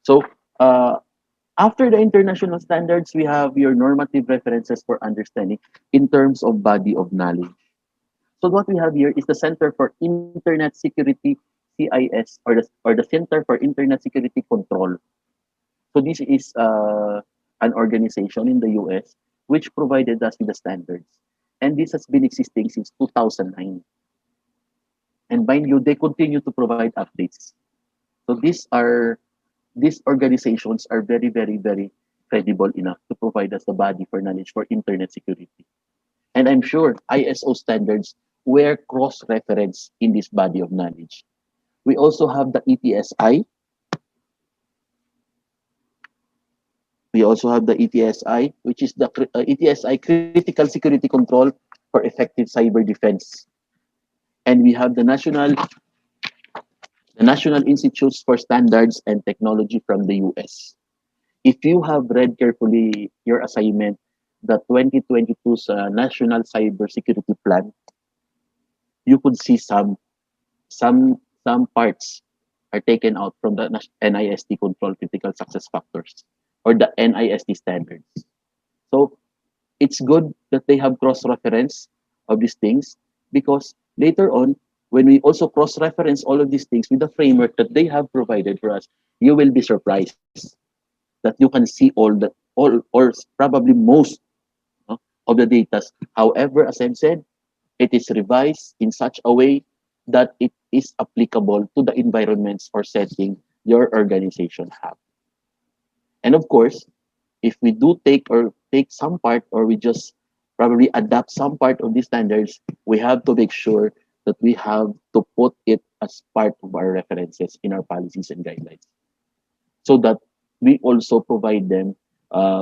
So after the international standards, we have your normative references for understanding in terms of body of knowledge. So what we have here is the Center for Internet Security, CIS, or the Center for Internet Security Control. So this is an organization in the US which provided us with the standards. And this has been existing since 2009. And mind you, they continue to provide updates. So these organizations are very, very, very credible enough to provide us the body for knowledge for internet security. And I'm sure ISO standards were cross-referenced in this body of knowledge. We also have the ETSI. We also have the ETSI, which is the ETSI Critical Security Control for Effective Cyber Defense. And we have the National Institutes for Standards and Technology from the US. If you have read carefully your assignment, the 2022's National Cybersecurity Plan, you could see some parts are taken out from the NIST control critical success factors or the NIST standards. So it's good that they have cross-reference of these things because later on, when we also cross-reference all of these things with the framework that they have provided for us, you will be surprised that you can see all probably most of the data. However, as I've said, it is revised in such a way that it is applicable to the environments or setting your organization have. And of course, if we do take some part or we just probably adapt some part of these standards, we have to make sure that we have to put it as part of our references in our policies and guidelines so that we also provide them.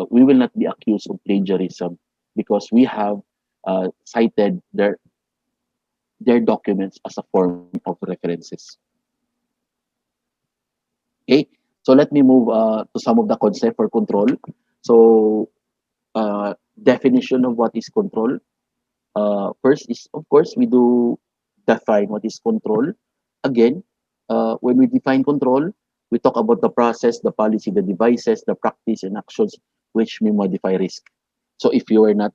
We will not be accused of plagiarism because we have cited their documents as a form of references. Okay, so let me move to some of the concept for control. So definition of what is control. First is, of course, we do define what is control. Again, when we define control, we talk about the process, the policy, the devices, the practice, and actions which may modify risk. So if you were not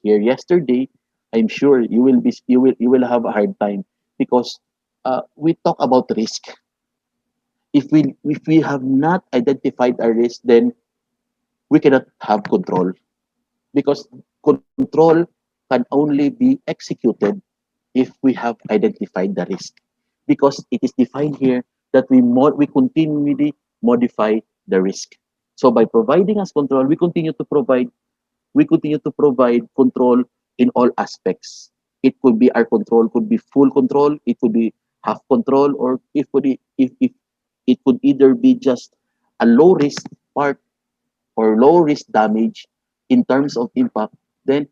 here yesterday, I'm sure you will have a hard time because we talk about risk. If we have not identified a risk, then we cannot have control because control can only be executed if we have identified the risk because it is defined here that we continually modify the risk. So by providing us control, we continue to provide control in all aspects. It could be our control could be full control, it could be half control, or if it could either be just a low risk part or low risk damage in terms of impact, then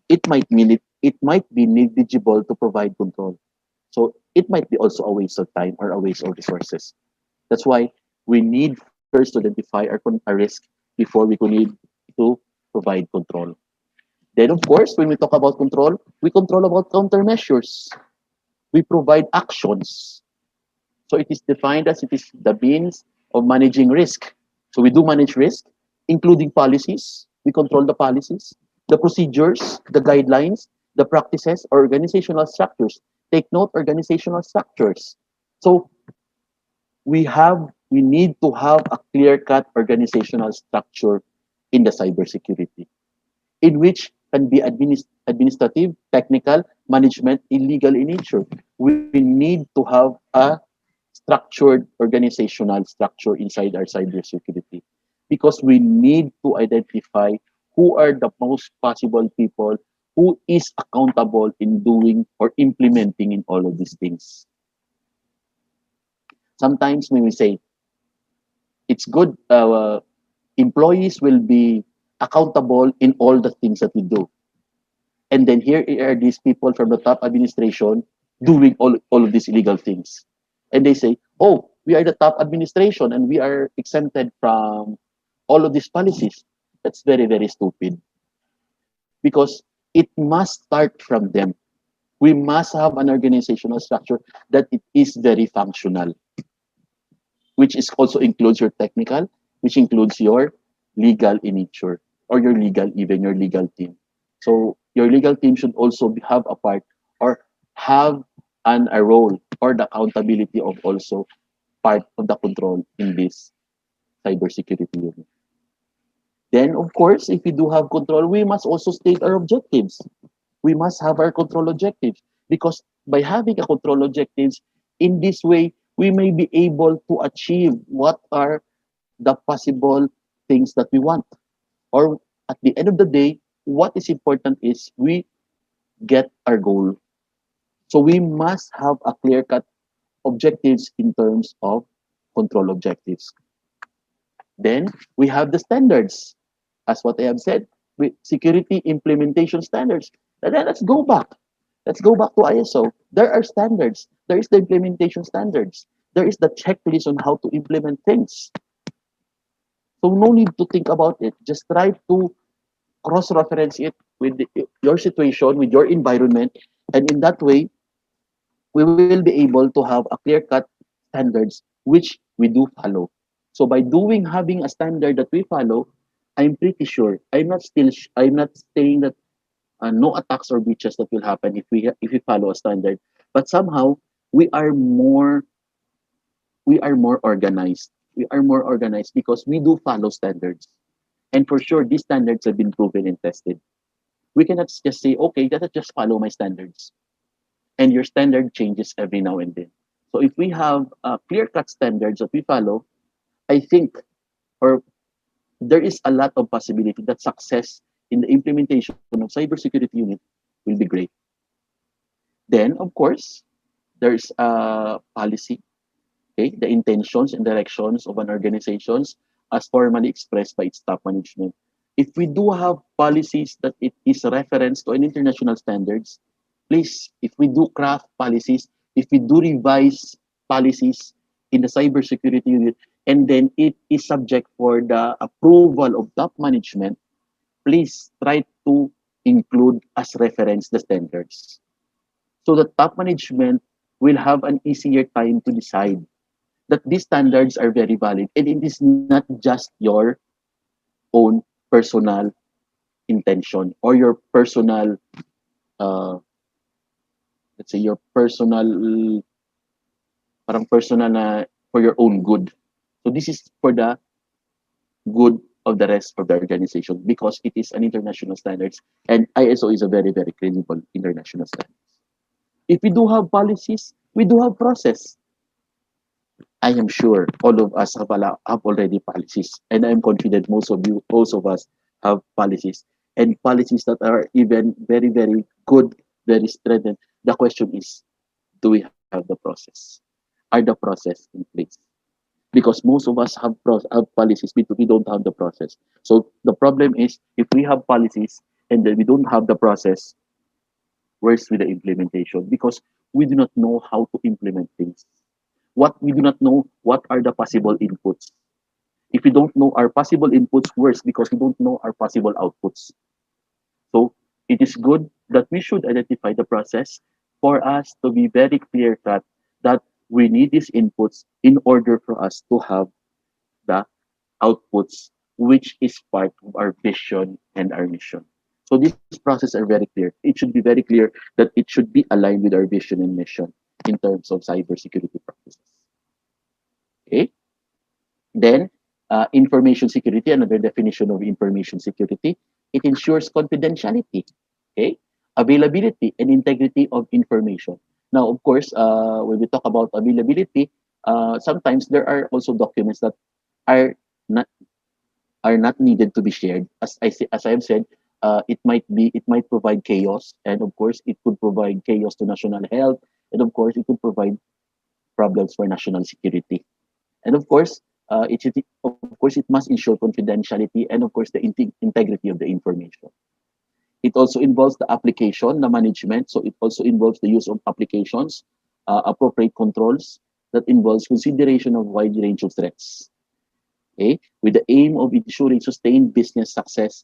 it might be negligible to provide control. So it might be also a waste of time or a waste of resources. That's why we need first to identify a risk before we could need to provide control. Then, of course, when we talk about control, we control about countermeasures. We provide actions. So it is defined as it is the means of managing risk. So we do manage risk, including policies. We control the policies, the procedures, the guidelines, the practices, or organizational structures. Take note, organizational structures. So we need to have a clear-cut organizational structure in the cybersecurity, in which can be administrative, technical, management, illegal in nature. We need to have a structured organizational structure inside our cybersecurity because we need to identify who are the most possible people who is accountable in doing or implementing in all of these things. Sometimes when we say it's good, employees will be accountable in all the things that we do. And then here are these people from the top administration doing all of these illegal things. And they say, oh, we are the top administration and we are exempted from all of these policies. That's very, very stupid. Because it must start from them. We must have an organizational structure that it is very functional. which is also includes your technical, which includes your legal in nature, or your legal, even your legal team. So your legal team should also have a part, or have a role, or the accountability of also part of the control in this cybersecurity unit. Then, of course, if we do have control, we must also state our objectives. We must have our control objectives, because by having a control objectives, in this way, we may be able to achieve what are the possible things that we want. Or at the end of the day, what is important is we get our goal. So we must have a clear-cut objectives in terms of control objectives. Then we have the standards. As what I have said, with security implementation standards. And then let's go back. Let's go back to ISO. There are standards. There is the implementation standards. There is the checklist on how to implement things. So no need to think about it. Just try to cross-reference it with your situation, with your environment, and in that way, we will be able to have a clear-cut standards which we do follow. So by doing having a standard that we follow, I'm pretty sure I'm not saying that no attacks or breaches that will happen if we follow a standard, but somehow we are more we are more organized. We are more organized because we do follow standards, and for sure these standards have been proven and tested. We cannot just say, okay, let us just follow my standards, and your standard changes every now and then. So if we have clear-cut standards that we follow, I think, or there is a lot of possibility that success in the implementation of cybersecurity unit will be great. Then, of course, there's a policy, okay, the intentions and directions of an organization as formally expressed by its top management. If we do have policies that it is reference to an international standards, please, if we do craft policies, if we do revise policies in the cybersecurity unit, and then it is subject for the approval of top management, please try to include as reference the standards. So the top management will have an easier time to decide that these standards are very valid, and it is not just your own personal intention, or your personal, uh, let's say your personal, parang personal na for your own good. So this is for the good of the rest of the organization, because it is an international standards, and ISO is a very, very credible international standard. If we do have policies, we do have process. I am sure all of us have already policies, and I'm confident most of us have policies, and policies that are even very, very good, very strengthened. The question is, do we have the process? Are the process in place? Because most of us have policies, we don't have the process. So the problem is, if we have policies and then we don't have the process, where's with the implementation? Because we do not know how to implement things. What we do not know, what are the possible inputs? If we don't know our possible inputs, worse, because we don't know our possible outputs. So it is good that we should identify the process for us to be very clear cut that we need these inputs in order for us to have the outputs, which is part of our vision and our mission. So these processes are very clear. It should be very clear that it should be aligned with our vision and mission in terms of cybersecurity practices. Okay. Then, information security, another definition of information security, it ensures confidentiality, okay, availability and integrity of information. Now, of course, when we talk about availability, sometimes there are also documents that are not are not needed to be shared. As I have said, it might provide chaos, and of course, it could provide chaos to national health, and of course, it could provide problems for national security. And of course, it must ensure confidentiality and of course the integrity of the information. It also involves the application, the management. So it also involves the use of applications, appropriate controls that involves consideration of wide range of threats. Okay, with the aim of ensuring sustained business success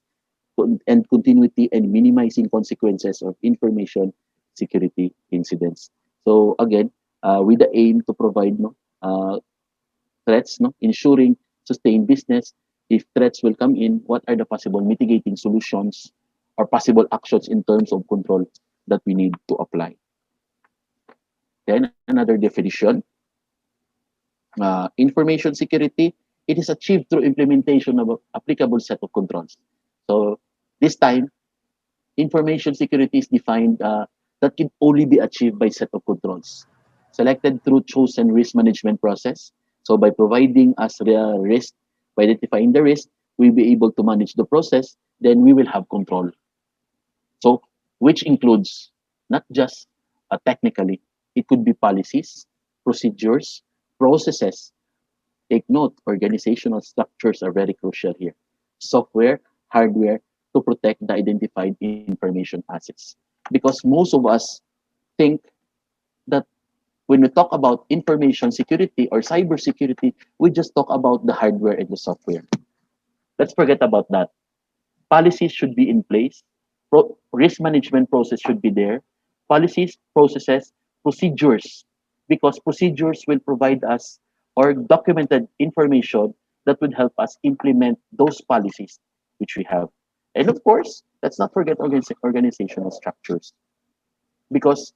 and continuity and minimizing consequences of information security incidents. So again, with the aim to provide no, threats, no, ensuring sustained business. If threats will come in, what are the possible mitigating solutions or possible actions in terms of control that we need to apply? Then another definition, information security, it is achieved through implementation of an applicable set of controls. So this time, information security is defined that can only be achieved by set of controls selected through chosen risk management process. So by providing us risk, by identifying the risk, we'll be able to manage the process, then we will have control. So which includes not just technically, it could be policies, procedures, processes. Take note, organizational structures are very crucial here. Software, hardware, to protect the identified information assets. Because most of us think that when we talk about information security or cybersecurity, we just talk about the hardware and the software. Let's forget about that. Policies should be in place. Risk management process should be there. Policies, processes, procedures, because procedures will provide us or documented information that would help us implement those policies which we have. And of course, let's not forget organizational structures, because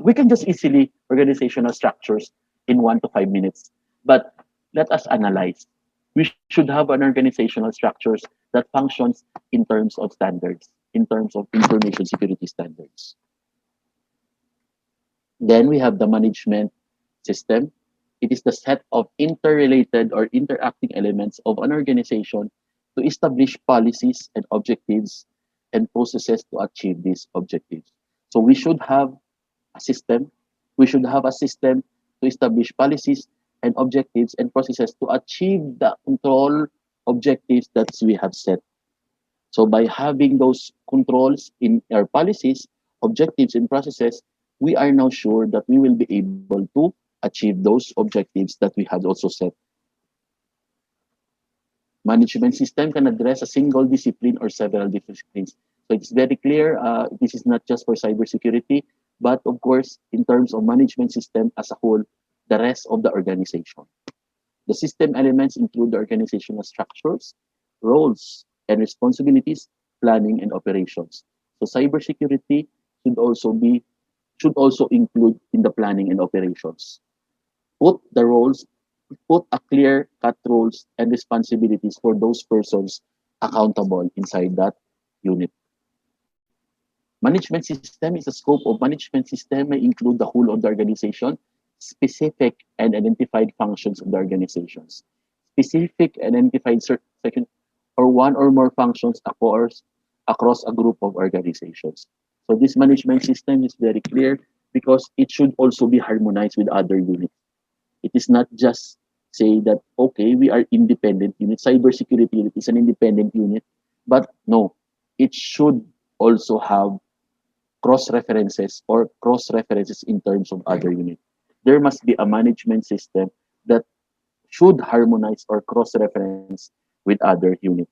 we can just easily organizational structures in 1 to 5 minutes. But let us analyze. We should have an organizational structures that functions in terms of standards, in terms of information security standards. Then we have the management system. It is the set of interrelated or interacting elements of an organization to establish policies and objectives and processes to achieve these objectives. So we should have a system. We should have a system to establish policies and objectives and processes to achieve the control objectives that we have set. So by having those controls in our policies, objectives, and processes, we are now sure that we will be able to achieve those objectives that we had also set. Management system can address a single discipline or several disciplines. So it's very clear, this is not just for cybersecurity, but of course, in terms of management system as a whole, the rest of the organization. The system elements include the organizational structures, roles, and responsibilities, planning, and operations. So cybersecurity should also include in the planning and operations. Put the roles, put a clear cut roles and responsibilities for those persons accountable inside that unit. Management system is a scope of management system may include the whole of the organization, specific and identified functions of the organizations. Specific and identified section or one or more functions across a group of organizations. So this management system is very clear because it should also be harmonized with other units. It is not just say that, okay, we are independent unit. Cybersecurity unit is an independent unit, but no, it should also have cross-references or cross-references in terms of other units. There must be a management system that should harmonize or cross-reference with other units.